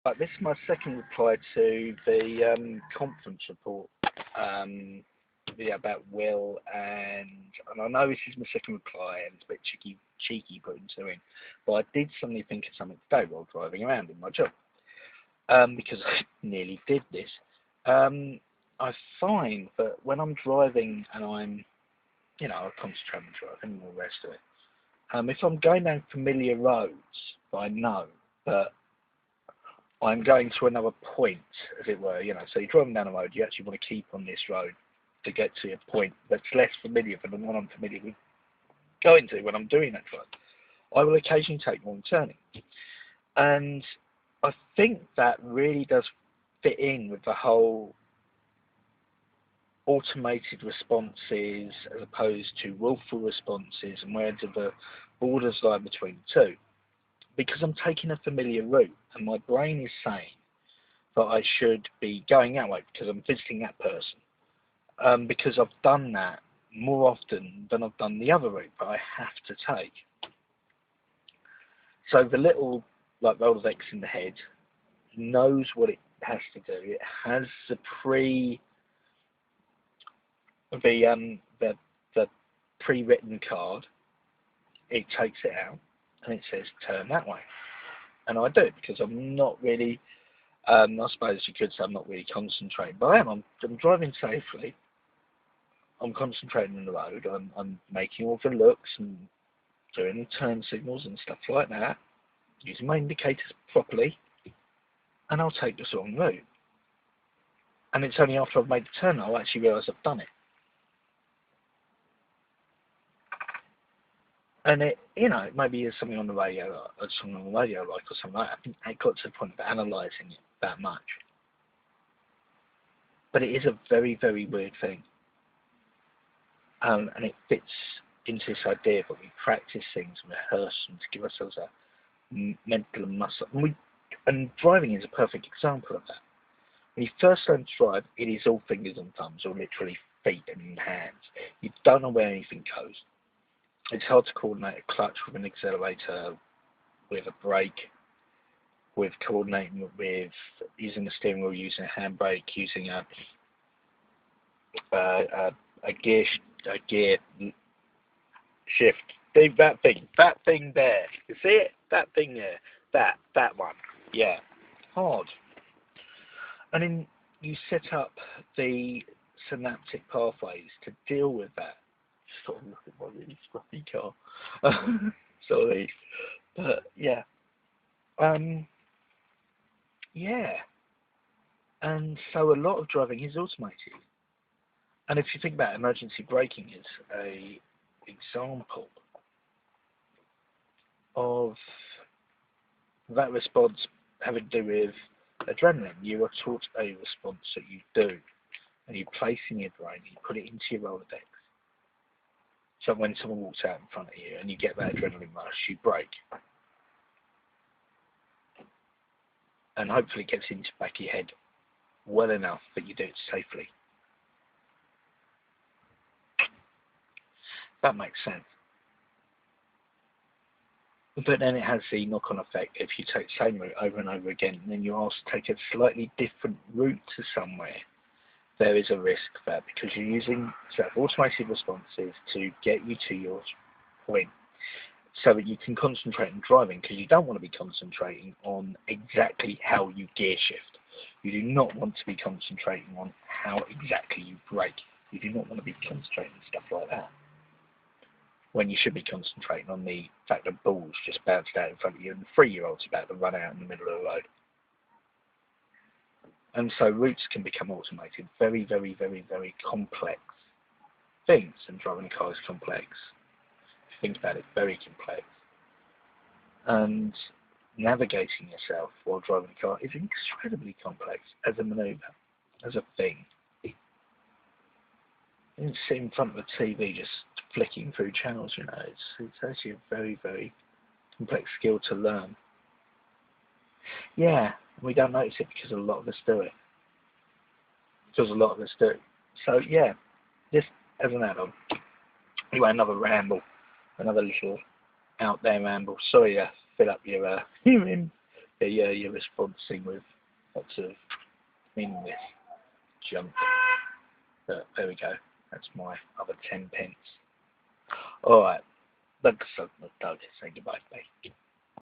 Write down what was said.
But this is my second reply to the conference report. Yeah, about Will, and I know this is my second reply, and it's a bit cheeky putting two in, but I did suddenly think of something today while driving around in my job, because I nearly did this. I find that when I'm driving and I concentrate on driving and all the rest of it, if I'm going down familiar roads, I know that I'm going to another point, as it were. So you're driving down a road, you actually want to keep on this road to get to a point that's less familiar than the one I'm familiar with going to when I'm doing that drive. I will occasionally take wrong turning. And I think that really does fit in with the whole automated responses as opposed to willful responses, and where do the borders lie between the two. Because I'm taking a familiar route and my brain is saying that I should be going that way because I'm visiting that person. Because I've done that more often than I've done the other route that I have to take. So the little Rolodex in the head knows what it has to do. It has the pre-written card. It takes it out and it says turn that way, and I do it because I'm not really. I suppose you could say I'm not really concentrating, but I am. I'm driving safely. I'm concentrating on the road. I'm making all the looks and doing the turn signals and stuff like that, using my indicators properly, and I'll take this wrong route. And it's only after I've made the turn I'll actually realise I've done it. And it maybe is something on the radio, or something on the radio, or something like that. I think I got to the point of analysing it that much. But it is a very, very weird thing. And it fits into this idea that we practice things and rehearse them to give ourselves a mental muscle. And driving is a perfect example of that. When you first learn to drive, it is all fingers and thumbs, or literally feet and hands. You don't know where anything goes. It's hard to coordinate a clutch with an accelerator, with a brake, with coordinating with using the steering wheel, using a handbrake, using a gear shift. That thing there. You see it? That thing there. That one. Yeah. Hard. And then you set up the synaptic pathways to deal with that. Sort of look at my really scruffy car. Sorry. But yeah. Yeah. And so a lot of driving is automated. And if you think about emergency braking as a example of that response having to do with adrenaline, you are taught a response that you do, and you place in your brain, you put it into your Rolodex. So when someone walks out in front of you and you get that adrenaline rush, you brake. And hopefully it gets into the back of your head well enough that you do it safely. That makes sense. But then it has the knock-on effect. If you take the same route over and over again, and then you ask to take a slightly different route to somewhere, there is a risk that because you're using automated responses to get you to your point, so that you can concentrate on driving, because you don't want to be concentrating on exactly how you gear shift. You do not want to be concentrating on how exactly you brake. You do not want to be concentrating on stuff like that, when you should be concentrating on the fact that balls just bounced out in front of you and the 3-year-old's about to run out in the middle of the road. And so routes can become automated. Very, very, very, very complex things, and driving a car is complex. If you think about it, very complex. And navigating yourself while driving a car is incredibly complex as a manoeuvre, as a thing. You don't sit in front of a TV just flicking through channels, it's actually a very, very complex skill to learn. Yeah, we don't notice it because a lot of us do it. So yeah, just as an add-on. Anyway, another ramble, another little out there ramble. Sorry to fill up your But yeah, you're responding with lots of meaningless junk. But there we go. That's my other 10 pence. Alright, thanks so much. Say goodbye, mate.